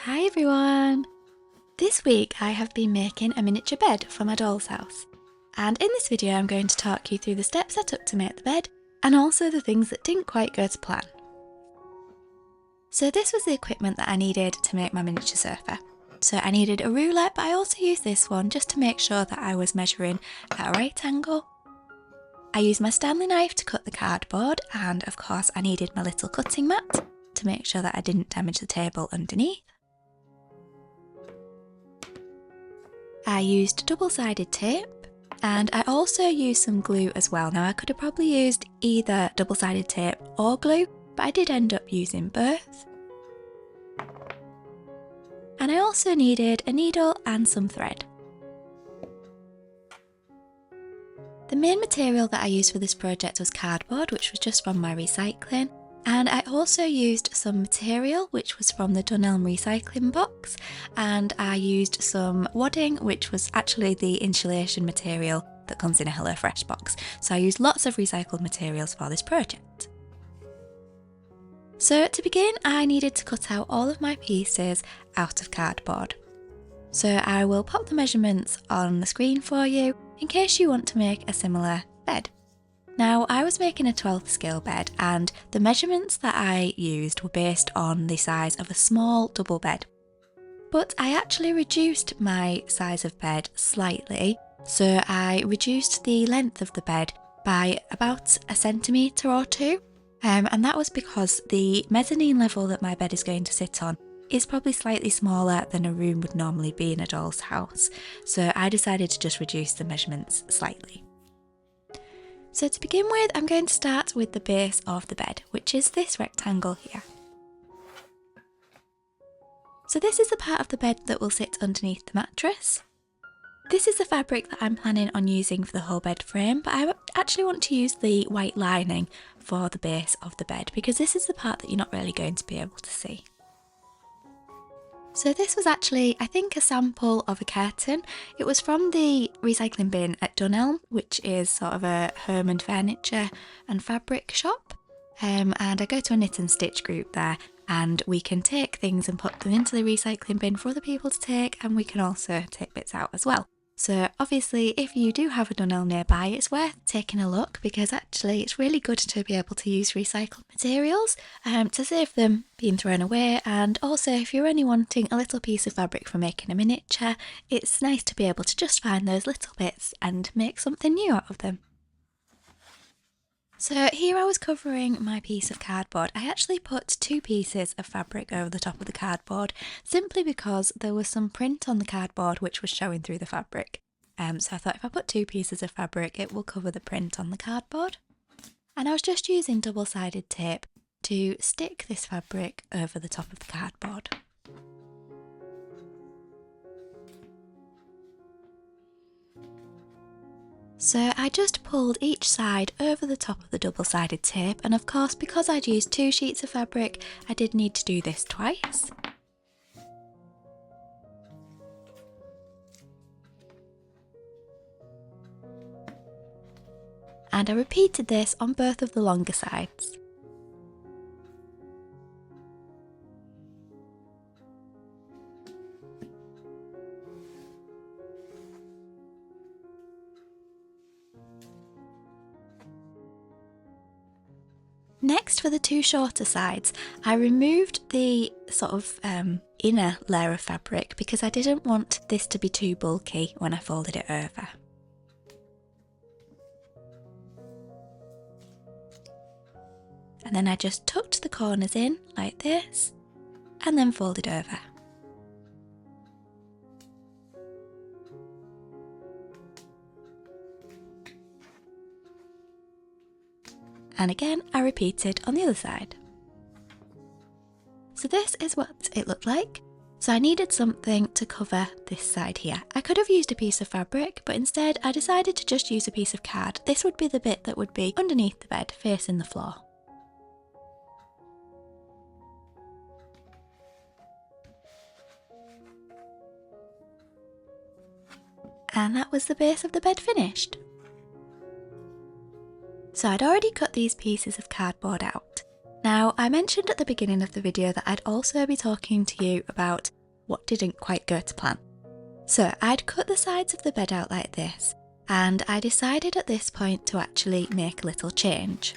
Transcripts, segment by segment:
Hi everyone! This week I have been making a miniature bed for my doll's house, and in this video I'm going to talk you through the steps I took to make the bed and also the things that didn't quite go to plan. So this was the equipment that I needed to make my miniature sofa. So I needed a ruler, but I also used this one just to make sure that I was measuring at a right angle. I used my Stanley knife to cut the cardboard, and of course I needed my little cutting mat to make sure that I didn't damage the table underneath. I used double-sided tape, and I also used some glue as well. Now I could have probably used either double-sided tape or glue, but I did end up using both. And I also needed a needle and some thread. The main material that I used for this project was cardboard, which was just from my recycling. And I also used some material which was from the Dunelm recycling box, and I used some wadding, which was actually the insulation material that comes in a HelloFresh box. So I used lots of recycled materials for this project. So to begin, I needed to cut out all of my pieces out of cardboard. So I will pop the measurements on the screen for you in case you want to make a similar bed. Now, I was making a 12th scale bed, and the measurements that I used were based on the size of a small double bed. But I actually reduced my size of bed slightly, so I reduced the length of the bed by about a centimetre or two, and that was because the mezzanine level that my bed is going to sit on is probably slightly smaller than a room would normally be in a doll's house, so I decided to just reduce the measurements slightly. So to begin with, I'm going to start with the base of the bed, which is this rectangle here. So this is the part of the bed that will sit underneath the mattress. This is the fabric that I'm planning on using for the whole bed frame, but I actually want to use the white lining for the base of the bed because this is the part that you're not really going to be able to see. So this was actually, I think, a sample of a curtain. It was from the recycling bin at Dunelm, which is sort of a home and furniture and fabric shop. And I go to a knit and stitch group there, and we can take things and put them into the recycling bin for other people to take, and we can also take bits out as well. So obviously, if you do have a Dunelm nearby, it's worth taking a look because actually it's really good to be able to use recycled materials to save them being thrown away. And also, if you're only wanting a little piece of fabric for making a miniature, it's nice to be able to just find those little bits and make something new out of them. So here I was covering my piece of cardboard. I actually put two pieces of fabric over the top of the cardboard simply because there was some print on the cardboard which was showing through the fabric. So I thought if I put two pieces of fabric it will cover the print on the cardboard. And I was just using double-sided tape to stick this fabric over the top of the cardboard. So I just pulled each side over the top of the double-sided tape, and of course because I'd used two sheets of fabric I did need to do this twice. And I repeated this on both of the longer sides. Next, for the two shorter sides, I removed the sort of inner layer of fabric because I didn't want this to be too bulky when I folded it over. And then I just tucked the corners in like this and then folded over. And again, I repeated on the other side. So this is what it looked like. So I needed something to cover this side here. I could have used a piece of fabric, but instead I decided to just use a piece of card. This would be the bit that would be underneath the bed, facing the floor. And that was the base of the bed finished. So I'd already cut these pieces of cardboard out, Now, I mentioned at the beginning of the video that I'd also be talking to you about what didn't quite go to plan. So I'd cut the sides of the bed out like this, and I decided at this point to actually make a little change.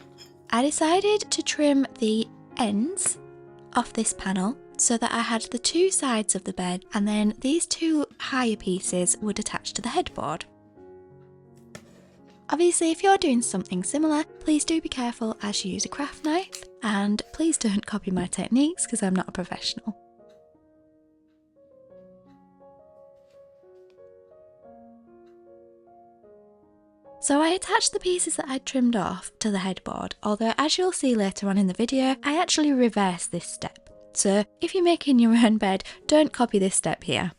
I decided to trim the ends off this panel so that I had the two sides of the bed, and then these two higher pieces would attach to the headboard. Obviously, if you're doing something similar, please do be careful as you use a craft knife, and please don't copy my techniques because I'm not a professional. So I attached the pieces that I'd trimmed off to the headboard, although as you'll see later on in the video, I actually reversed this step. So if you're making your own bed, don't copy this step here.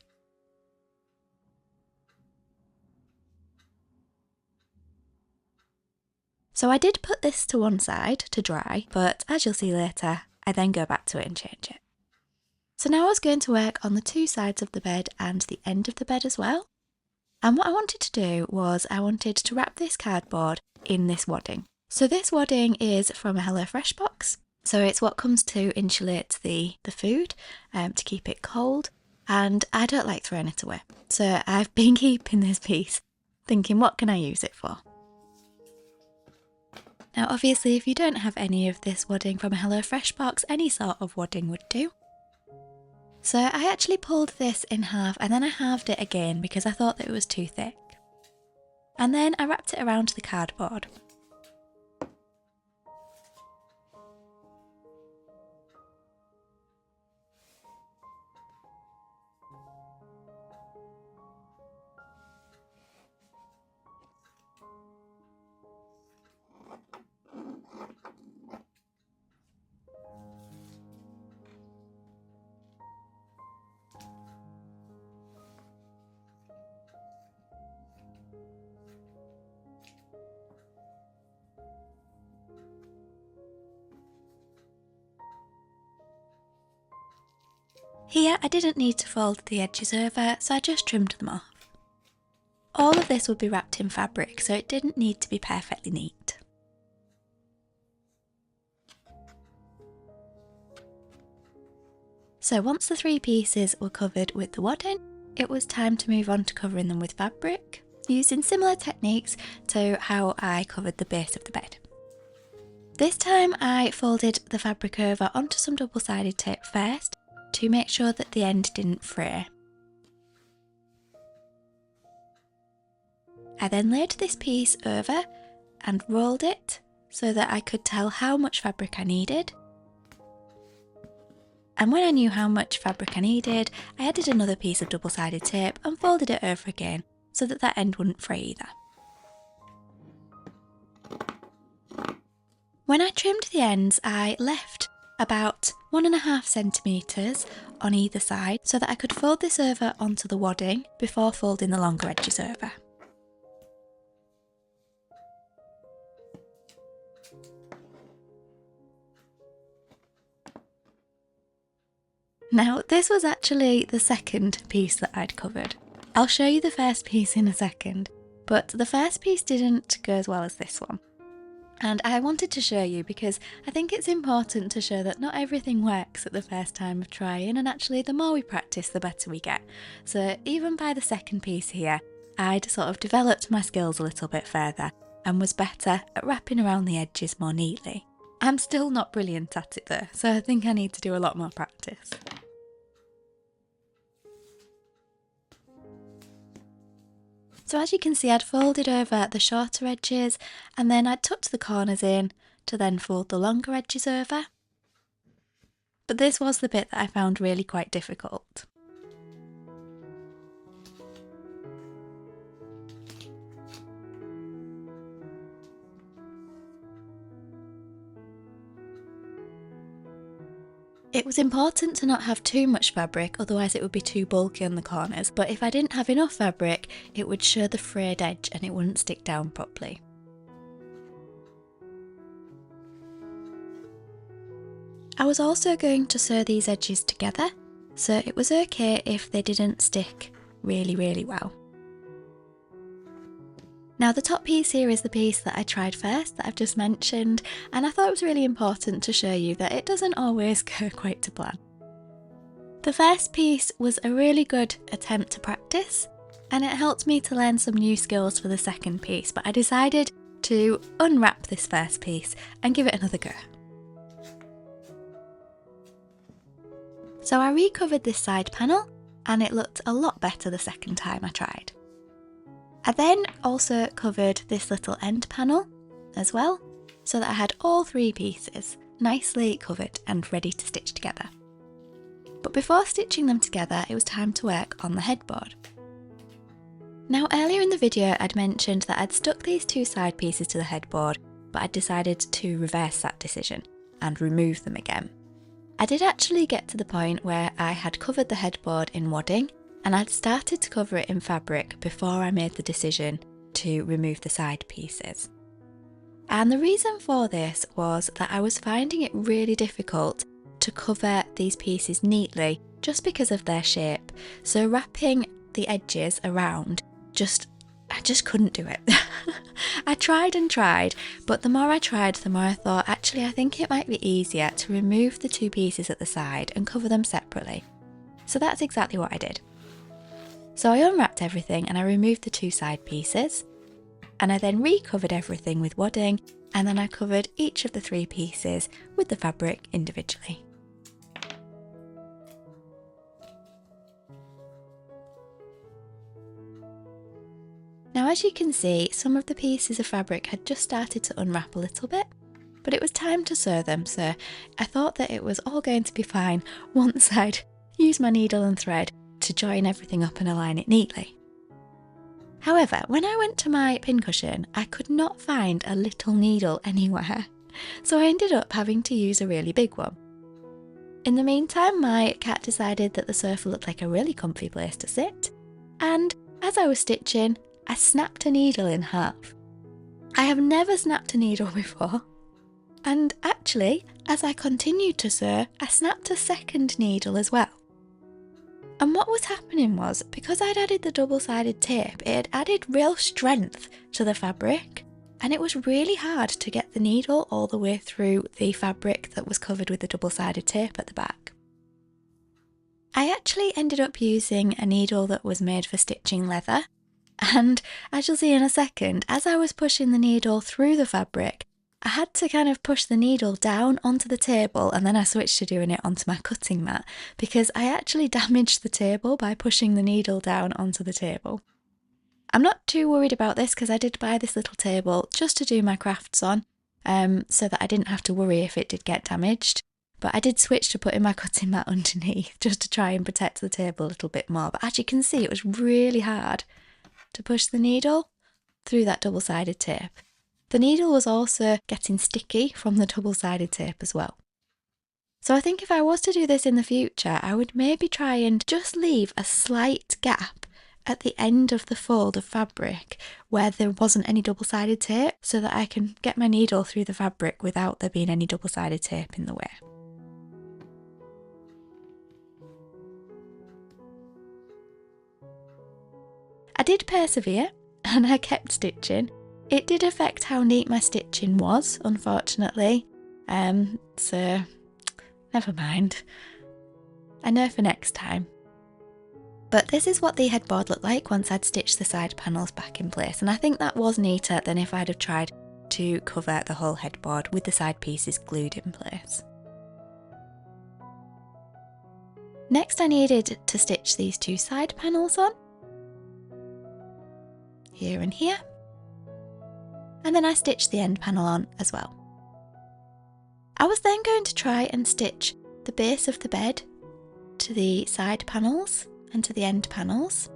So I did put this to one side to dry, but as you'll see later, I then go back to it and change it. So now I was going to work on the two sides of the bed and the end of the bed as well. And what I wanted to do was I wanted to wrap this cardboard in this wadding. So this wadding is from a HelloFresh box. So it's what comes to insulate the food to keep it cold. And I don't like throwing it away. So I've been keeping this piece thinking, what can I use it for? Now obviously if you don't have any of this wadding from a HelloFresh box, any sort of wadding would do. So I actually pulled this in half and then I halved it again because I thought that it was too thick. And then I wrapped it around the cardboard. Here I didn't need to fold the edges over, so I just trimmed them off. All of this would be wrapped in fabric, so it didn't need to be perfectly neat. So once the three pieces were covered with the wadding, it was time to move on to covering them with fabric, using similar techniques to how I covered the base of the bed. This time I folded the fabric over onto some double-sided tape first, to make sure that the end didn't fray. I then laid this piece over and rolled it so that I could tell how much fabric I needed. And when I knew how much fabric I needed, I added another piece of double-sided tape and folded it over again so that that end wouldn't fray either. When I trimmed the ends, I left about 1.5 centimetres on either side so that I could fold this over onto the wadding before folding the longer edges over. Now this was actually the second piece that I'd covered. I'll show you the first piece in a second, but the first piece didn't go as well as this one. And I wanted to show you because I think it's important to show that not everything works at the first time of trying, and actually the more we practice the better we get. So even by the second piece here, I'd sort of developed my skills a little bit further and was better at wrapping around the edges more neatly. I'm still not brilliant at it though, so I think I need to do a lot more practice. So as you can see, I'd folded over the shorter edges and then I'd tucked the corners in to then fold the longer edges over. But this was the bit that I found really quite difficult. It was important to not have too much fabric, otherwise it would be too bulky on the corners, but if I didn't have enough fabric, it would show the frayed edge and it wouldn't stick down properly. I was also going to sew these edges together, so it was okay if they didn't stick really well. Now the top piece here is the piece that I tried first that I've just mentioned, and I thought it was really important to show you that it doesn't always go quite to plan. The first piece was a really good attempt to practice, and it helped me to learn some new skills for the second piece, but I decided to unwrap this first piece and give it another go. So I recovered this side panel and it looked a lot better the second time I tried. I then also covered this little end panel as well, so that I had all three pieces nicely covered and ready to stitch together. But before stitching them together, it was time to work on the headboard. Now earlier in the video I'd mentioned that I'd stuck these two side pieces to the headboard, but I'd decided to reverse that decision and remove them again. I did actually get to the point where I had covered the headboard in wadding and I'd started to cover it in fabric before I made the decision to remove the side pieces. And the reason for this was that I was finding it really difficult to cover these pieces neatly just because of their shape. So wrapping the edges around, I just couldn't do it. I tried and tried, but the more I tried, the more I thought, actually I think it might be easier to remove the two pieces at the side and cover them separately. So that's exactly what I did. So I unwrapped everything and I removed the two side pieces, and I then recovered everything with wadding, and then I covered each of the three pieces with the fabric individually. Now as you can see, some of the pieces of fabric had just started to unwrap a little bit, but it was time to sew them, so I thought that it was all going to be fine once I'd used my needle and thread to join everything up and align it neatly. However, when I went to my pincushion, I could not find a little needle anywhere, so I ended up having to use a really big one. In the meantime, my cat decided that the sofa looked like a really comfy place to sit, and as I was stitching, I snapped a needle in half. I have never snapped a needle before, and actually, as I continued to sew, I snapped a second needle as well. And what was happening was, because I'd added the double-sided tape, it had added real strength to the fabric, and it was really hard to get the needle all the way through the fabric that was covered with the double-sided tape at the back. I actually ended up using a needle that was made for stitching leather, and as you'll see in a second, as I was pushing the needle through the fabric, I had to kind of push the needle down onto the table, and then I switched to doing it onto my cutting mat because I actually damaged the table by pushing the needle down onto the table. I'm not too worried about this because I did buy this little table just to do my crafts on, so that I didn't have to worry if it did get damaged. But I did switch to putting my cutting mat underneath just to try and protect the table a little bit more. But as you can see, it was really hard to push the needle through that double-sided tape. The needle was also getting sticky from the double-sided tape as well. So I think if I was to do this in the future, I would maybe try and just leave a slight gap at the end of the fold of fabric where there wasn't any double-sided tape, so that I can get my needle through the fabric without there being any double-sided tape in the way. I did persevere and I kept stitching. It did affect how neat my stitching was, unfortunately, so never mind. I know for next time. But this is what the headboard looked like once I'd stitched the side panels back in place, and I think that was neater than if I'd have tried to cover the whole headboard with the side pieces glued in place. Next I needed to stitch these two side panels on, here and here, and then I stitched the end panel on as well. I was then going to try and stitch the base of the bed to the side panels and to the end panels,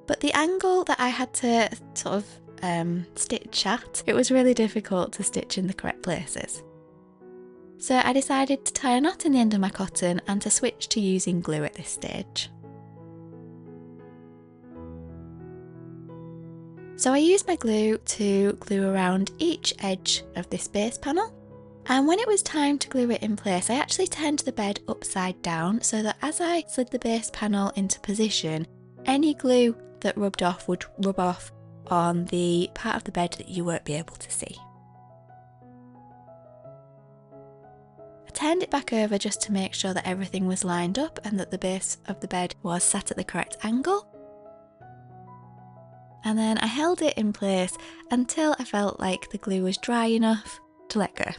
but the angle that I had to sort of stitch at, it was really difficult to stitch in the correct places. So I decided to tie a knot in the end of my cotton and to switch to using glue at this stage. So I used my glue to glue around each edge of this base panel, and when it was time to glue it in place, I actually turned the bed upside down so that as I slid the base panel into position, any glue that rubbed off would rub off on the part of the bed that you won't be able to see. I turned it back over just to make sure that everything was lined up and that the base of the bed was sat at the correct angle. And then I held it in place until I felt like the glue was dry enough to let go.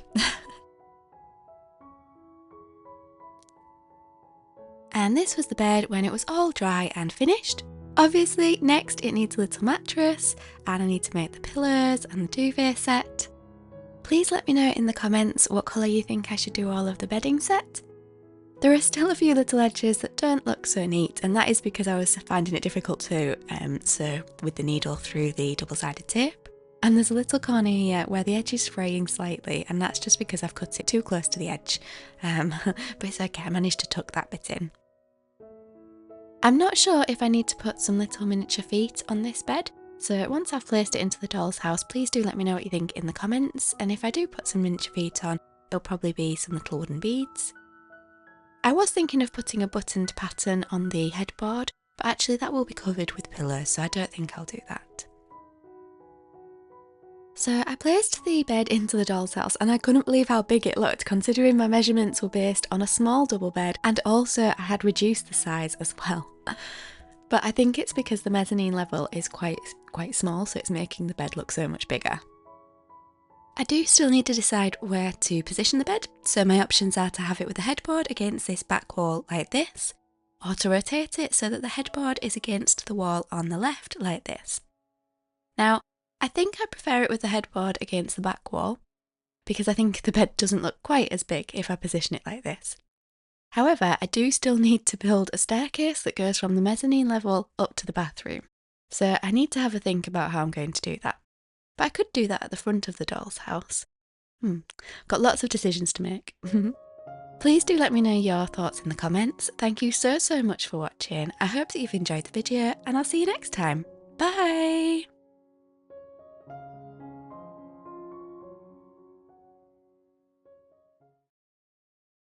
And this was the bed when it was all dry and finished. Obviously, next it needs a little mattress, and I need to make the pillows and the duvet set. Please let me know in the comments what colour you think I should do all of the bedding set. There are still a few little edges that don't look so neat, and that is because I was finding it difficult to sew with the needle through the double-sided tape. And there's a little corner here where the edge is fraying slightly, and that's just because I've cut it too close to the edge. But it's okay, I managed to tuck that bit in. I'm not sure if I need to put some little miniature feet on this bed, so once I've placed it into the doll's house, please do let me know what you think in the comments, and if I do put some miniature feet on, it'll probably be some little wooden beads. I was thinking of putting a buttoned pattern on the headboard, but actually that will be covered with pillows, so I don't think I'll do that. So I placed the bed into the doll's house, and I couldn't believe how big it looked considering my measurements were based on a small double bed, and also I had reduced the size as well. But I think it's because the mezzanine level is quite small, so it's making the bed look so much bigger. I do still need to decide where to position the bed, so my options are to have it with the headboard against this back wall like this, or to rotate it so that the headboard is against the wall on the left like this. Now, I think I prefer it with the headboard against the back wall, because I think the bed doesn't look quite as big if I position it like this. However, I do still need to build a staircase that goes from the mezzanine level up to the bathroom, so I need to have a think about how I'm going to do that. But I could do that at the front of the doll's house. Got lots of decisions to make. Please do let me know your thoughts in the comments. Thank you so much for watching. I hope that you've enjoyed the video, and I'll see you next time. Bye!